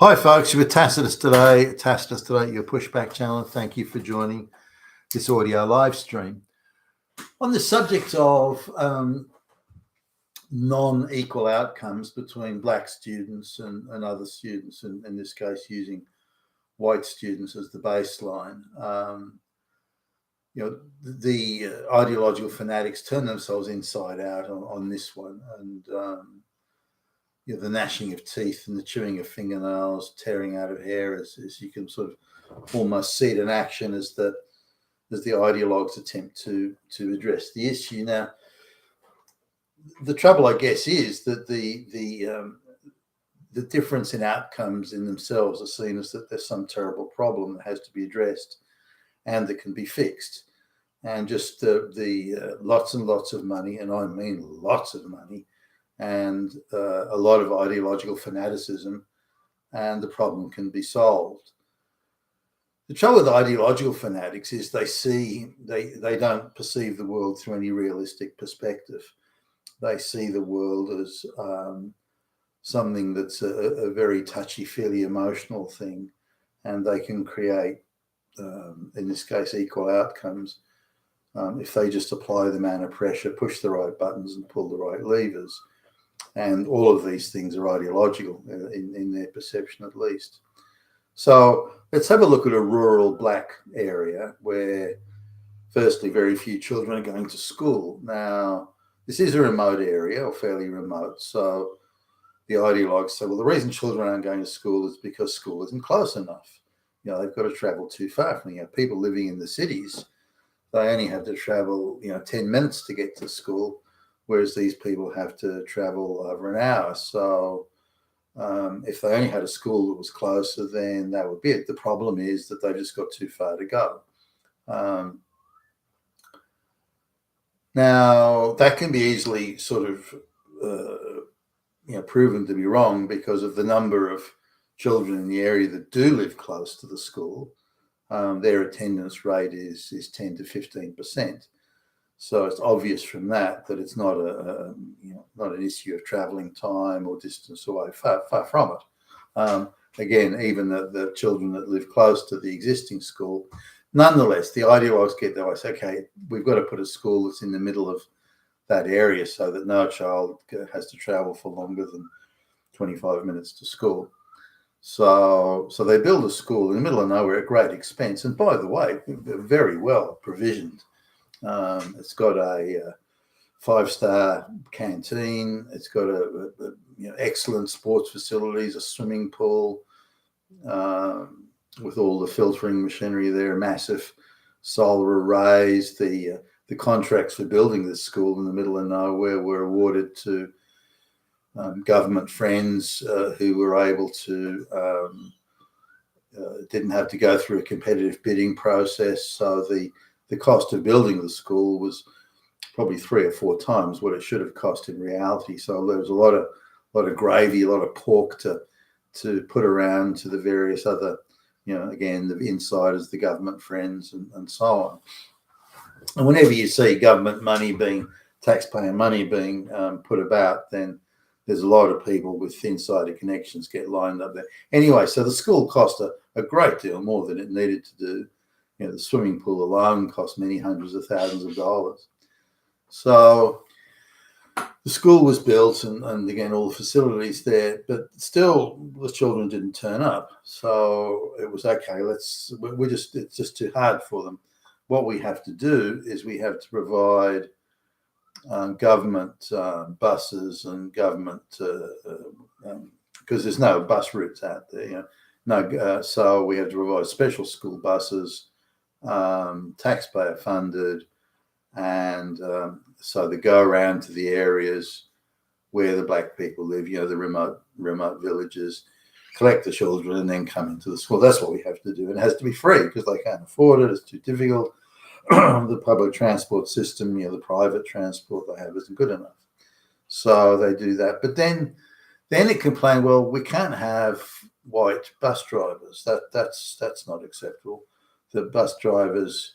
Hi, folks. You were Tacitus today. Your pushback channel. Thank you for joining this audio live stream. On the subject of non-equal outcomes between black students and other students, and in this case, using white students as the baseline, the ideological fanatics turn themselves inside out on this one, and the gnashing of teeth and the chewing of fingernails, tearing out of hair, as you can sort of almost see it in action as the ideologues attempt to address the issue. Now, the trouble, I guess, is that the difference in outcomes in themselves are seen as that there's some terrible problem that has to be addressed and that can be fixed. And just the lots and lots of money, and I mean lots of money, and a lot of ideological fanaticism, and the problem can be solved. The trouble with ideological fanatics is they don't perceive the world through any realistic perspective. They see the world as something that's a very touchy-feely emotional thing, and they can create, in this case, equal outcomes if they just apply the amount of pressure, push the right buttons, and pull the right levers. And all of these things are ideological in their perception, at least. So let's have a look at a rural black area where, firstly, very few children are going to school. Now, this is a remote area, or fairly remote. So the ideologues say, well, the reason children aren't going to school is because school isn't close enough. They've got to travel too far. People living in the cities, they only have to travel, 10 minutes to get to school, whereas these people have to travel over an hour. So if they only had a school that was closer, then that would be it. The problem is that they just got too far to go. Now, that can be easily sort of, proven to be wrong because of the number of children in the area that do live close to the school. Their attendance rate is 10 to 15%. So it's obvious from that it's not not an issue of travelling time or distance away. Far from it. Again, even the children that live close to the existing school, nonetheless, the ideologues get there. I say, okay, we've got to put a school that's in the middle of that area so that no child has to travel for longer than 25 minutes to school. So they build a school in the middle of nowhere at great expense, and by the way, very well provisioned. It's got a 5-star canteen. It's got excellent sports facilities, a swimming pool with all the filtering machinery there, massive solar arrays. The contracts for building this school in the middle of nowhere were awarded to government friends who were able to didn't have to go through a competitive bidding process. So the cost of building the school was probably 3 or 4 times what it should have cost in reality. So there was a lot of gravy, a lot of pork to put around to the various other, again, the insiders, the government friends, and so on. And whenever you see government money taxpayer money being put about, then there's a lot of people with insider connections get lined up there. Anyway, so the school cost a great deal more than it needed to do. The swimming pool alone cost many hundreds of thousands of dollars. So the school was built and again, all the facilities there, but still the children didn't turn up. So it was, okay, it's just too hard for them. What we have to do is we have to provide government buses and government, because there's no bus routes out there, so we have to provide special school buses, taxpayer funded, and so they go around to the areas where the black people live, the remote villages, collect the children and then come into the school. That's what we have to do. And it has to be free because they can't afford it. It's too difficult. The public transport system, the private transport they have isn't good enough. So they do that. But then they complain, well, we can't have white bus drivers. That's not acceptable. The bus drivers,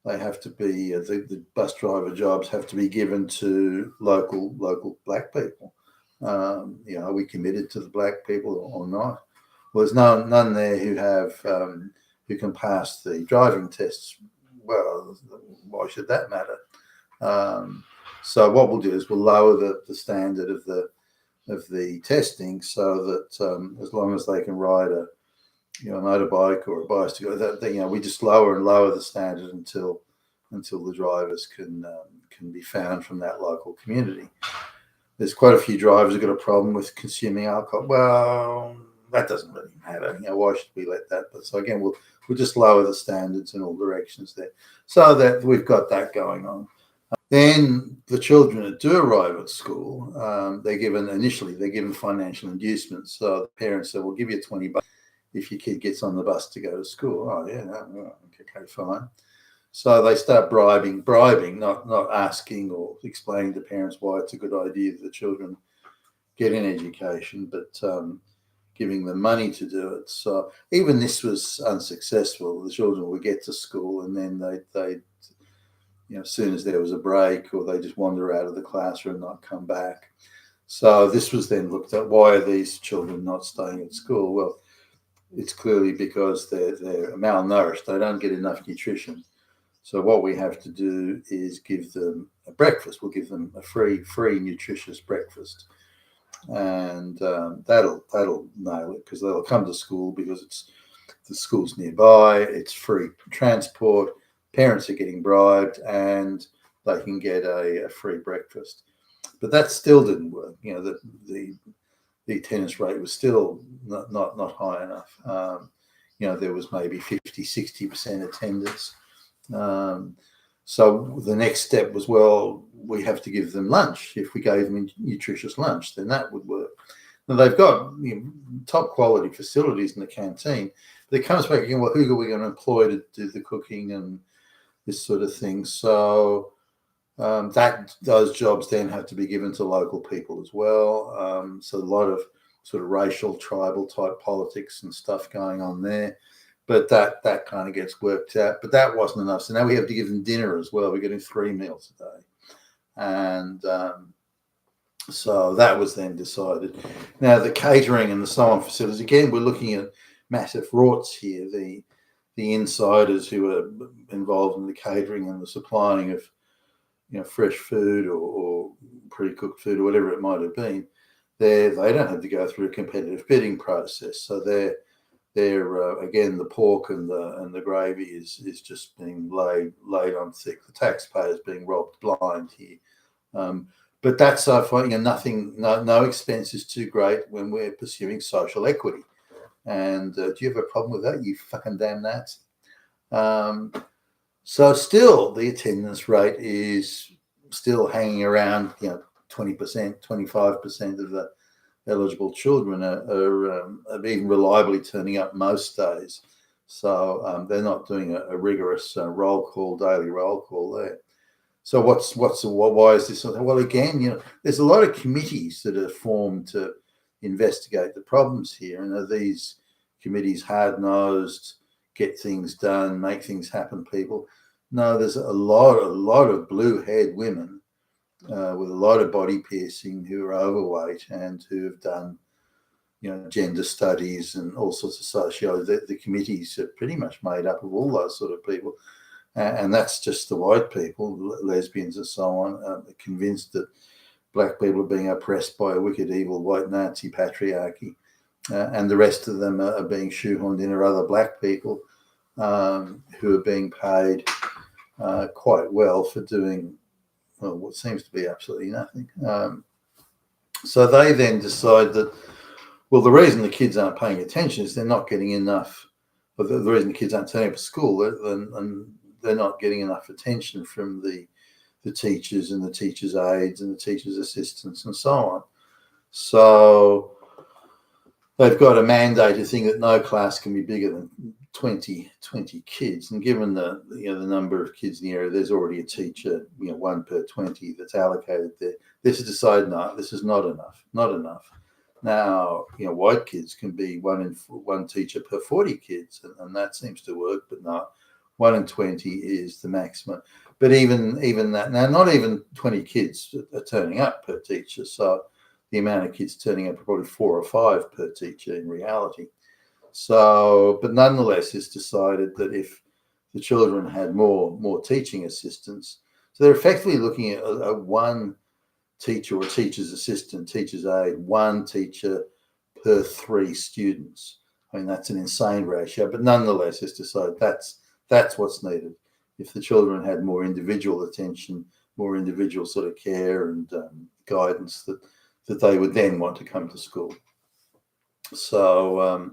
they have to be, the bus driver jobs have to be given to local black people. Are we committed to the black people or not? Well, there's none there who have who can pass the driving tests. Well, why should that matter? So what we'll do is we'll lower the standard of the testing so that as long as they can ride a motorbike or a bicycle, that we just lower and lower the standard until the drivers can be found from that local community. There's quite a few drivers who've got a problem with consuming alcohol. Well, that doesn't really matter. Why should we let that? But so again, we'll just lower the standards in all directions there, so that we've got that going on. Then the children that do arrive at school, they're given financial inducements. So the parents say, "We'll give you $20 if your kid gets on the bus to go to school." Oh yeah, okay, fine. So they start bribing, not asking or explaining to parents why it's a good idea that the children get an education, but giving them money to do it. So even this was unsuccessful. The children would get to school and then they as soon as there was a break, or they just wander out of the classroom and not come back. So this was then looked at. Why are these children not staying at school? Well, it's clearly because they're malnourished. They don't get enough nutrition. So what we have to do is give them a breakfast. We'll give them a free nutritious breakfast, and that'll nail it, because they'll come to school because the school's nearby. It's free transport. Parents are getting bribed, and they can get a free breakfast. But that still didn't work. The attendance rate was still not high enough. There was maybe 50-60% attendance. So the next step was, well, we have to give them lunch. If we gave them nutritious lunch, then that would work. Now they've got top quality facilities in the canteen, but it comes back again, well, who are we going to employ to do the cooking and this sort of thing? So those jobs then have to be given to local people as well. So a lot of sort of racial, tribal type politics and stuff going on there. But that kind of gets worked out. But that wasn't enough. So now we have to give them dinner as well. We're getting 3 meals a day. And so that was then decided. Now, the catering and the so on facilities, again, we're looking at massive rorts here. The insiders who are involved in the catering and the supplying of fresh food or pre-cooked food or whatever it might have been, they don't have to go through a competitive bidding process. So they're again, the pork and the gravy is just being laid on thick. The taxpayers being robbed blind here. But that's so far, nothing, no expense is too great when we're pursuing social equity. And do you have a problem with that, you fucking damn Nazi? So still, the attendance rate is still hanging around, 20%, 25% of the eligible children are even reliably turning up most days. So they're not doing a rigorous daily roll call there. So why is this? Well, again, there's a lot of committees that are formed to investigate the problems here, and are these committees hard-nosed, get things done, make things happen people? No, there's a lot of blue-haired women with a lot of body piercing who are overweight and who have done, gender studies and all sorts of sociology. The committees are pretty much made up of all those sort of people. And that's just the white people, lesbians and so on, convinced that black people are being oppressed by a wicked, evil, white Nazi patriarchy. And the rest of them are being shoehorned in, or other black people who are being paid quite well for doing, well, what seems to be absolutely nothing. So they then decide that, well, the reason the kids aren't paying attention is they're not getting enough. Well, the reason the kids aren't turning up at school, and they're not getting enough attention from the teachers and the teachers' aides and the teachers' assistants and so on. So they've got a mandated thing that no class can be bigger than 20 kids. And given the number of kids in the area, there's already a teacher, 1 per 20 that's allocated there. This is decided, no, this is not enough. Now, white kids can be one teacher per 40 kids, and that seems to work, but no, 1 in 20 is the maximum. But even that, now not even 20 kids are turning up per teacher, so the amount of kids turning up are probably 4 or 5 per teacher in reality. So, but nonetheless, it's decided that if the children had more teaching assistants, so they're effectively looking at a one teacher or teacher's assistant, teacher's aide, one teacher per 3 students. I mean, that's an insane ratio, but nonetheless, it's decided that's what's needed. If the children had more individual attention, more individual sort of care and guidance, that they would then want to come to school. So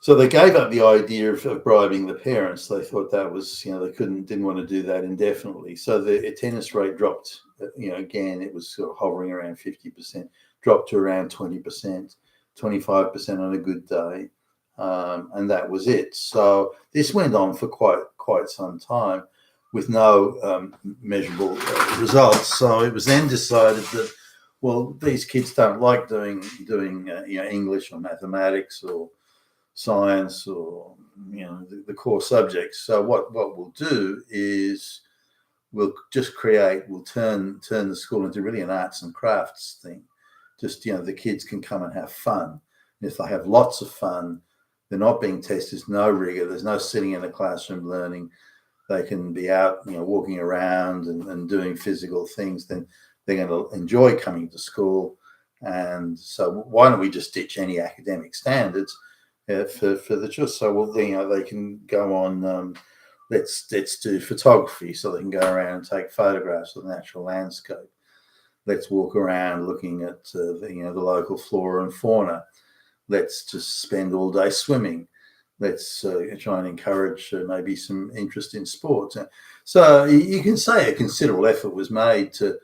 so they gave up the idea of bribing the parents. They thought that was, they didn't want to do that indefinitely. So the attendance rate dropped. Again, it was sort of hovering around 50%, dropped to around 20%, 25% on a good day, and that was it. So this went on for quite some time with no measurable results. So it was then decided that, well, these kids don't like doing English or mathematics or science or the core subjects. So what we'll do is we'll turn the school into really an arts and crafts thing. Just the kids can come and have fun. And if they have lots of fun, they're not being tested. There's no rigor. There's no sitting in a classroom learning. They can be out, walking around and doing physical things. Then they're going to enjoy coming to school. And so why don't we just ditch any academic standards for the children? So they can go on. Let's do photography, so they can go around and take photographs of the natural landscape. Let's walk around looking at the local flora and fauna. Let's just spend all day swimming. Let's try and encourage maybe some interest in sports. So you can say a considerable effort was made to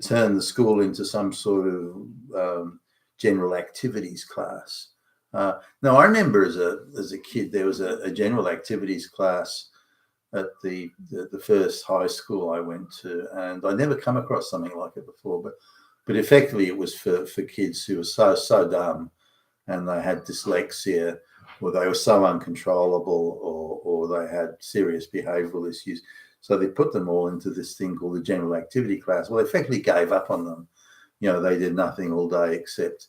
turn the school into some sort of general activities class. Now, I remember as a kid, there was a general activities class at the first high school I went to, and I never come across something like it before. But effectively, it was for kids who were so dumb, and they had dyslexia, or they were so uncontrollable, or they had serious behavioural issues. So they put them all into this thing called the general activity class. Well, they effectively gave up on them. They did nothing all day except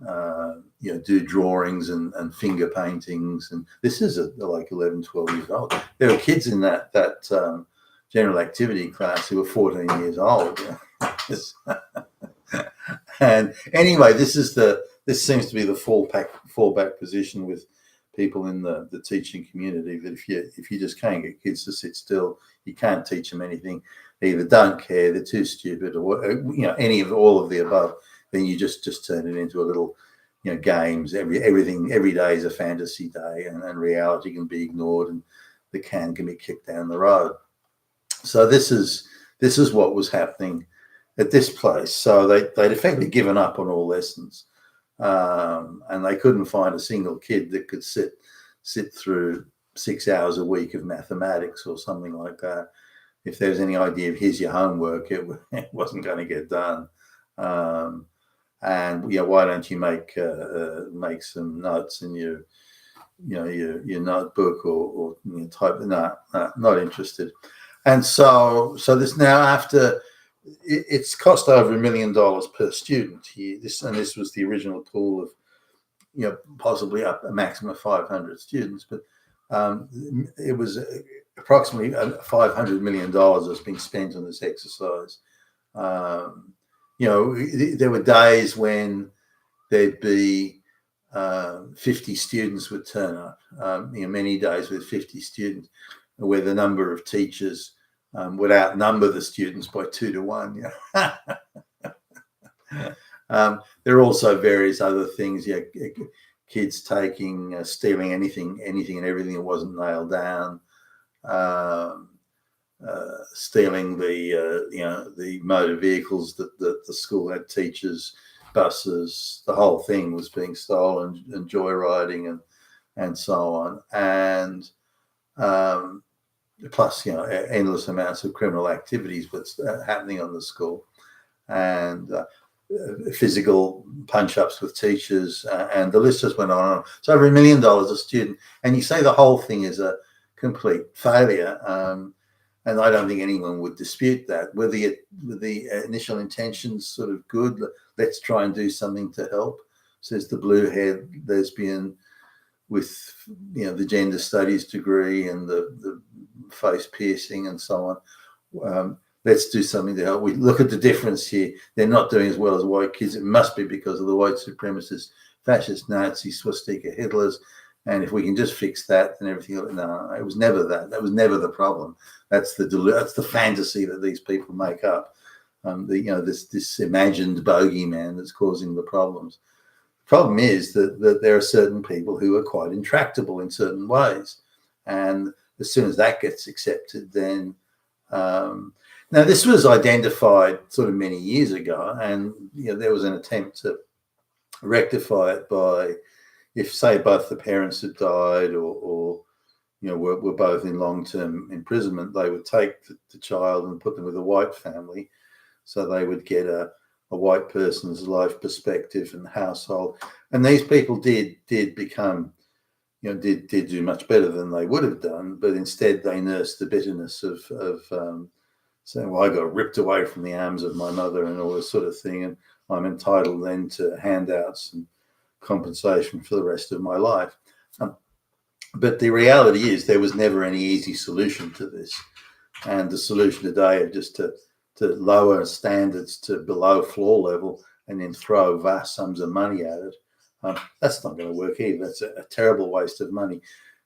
do drawings and finger paintings. And this is like 11, 12 years old. There were kids in that general activity class who were 14 years old. And anyway, this seems to be the fallback position with people in the teaching community, that if you just can't get kids to sit still, you can't teach them anything. They either don't care, they're too stupid, or all of the above. Then you just turn it into a little, games. Every day is a fantasy day, and reality can be ignored, and the can be kicked down the road. So this is what was happening at this place. So they'd effectively given up on all lessons, and they couldn't find a single kid that could sit through 6 hours a week of mathematics or something like that. If there's any idea of here's your homework, it wasn't going to get done. And why don't you make some notes in your notebook or type? No, not interested. And so this now, after it's cost over $1 million per student here. This was the original pool of possibly up a maximum of 500 students, but it was approximately $500 million that's been spent on this exercise. There were days when there'd be 50 students would turn up. Many days with 50 students, where the number of teachers would outnumber the students by 2 to 1. There are also various other things. Kids stealing anything and everything that wasn't nailed down. Stealing the motor vehicles that the school had, teachers, buses. The whole thing was being stolen, and joyriding and so on. And plus, endless amounts of criminal activities was happening on the school, and physical punch-ups with teachers, and the list just went on. It's over $1 million a student, and you say the whole thing is a complete failure. And I don't think anyone would dispute that. Were the initial intentions sort of good? Let's try and do something to help. says the blue-haired lesbian with, you know, the gender studies degree and the face piercing and so on. Let's do something to help. We look at the difference here. They're not doing as well as white kids. It must be because of the white supremacists, fascist Nazis, swastika Hitlers. And if we can just fix that, then everything. No, it was never that. That was never the problem. That's the fantasy that these people make up. This imagined bogeyman that's causing the problems. The problem is that there are certain people who are quite intractable in certain ways, and as soon as that gets accepted, then now this was identified sort of many years ago, and there was an attempt to rectify it by, if say both the parents had died or were both in long-term imprisonment, they would take the child and put them with a white family, so they would get a white person's life perspective and household. And these people did become, did do much better than they would have done, but instead they nursed the bitterness of saying, well, I got ripped away from the arms of my mother and all this sort of thing, and I'm entitled then to handouts and compensation for the rest of my life. But the reality is there was never any easy solution to this. And the solution today is just to lower standards to below floor level and then throw vast sums of money at it. That's not going to work either. That's a terrible waste of money.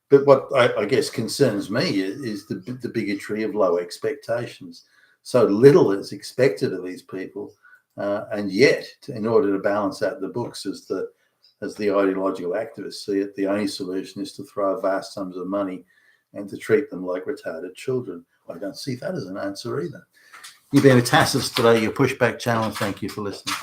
But what I guess concerns me is the bigotry of low expectations. So little is expected of these people, and yet, in order to balance out the books, as the ideological activists see it, the only solution is to throw vast sums of money and to treat them like retarded children. I don't see that as an answer either. You've been with Tassus today, your Pushback channel, and thank you for listening.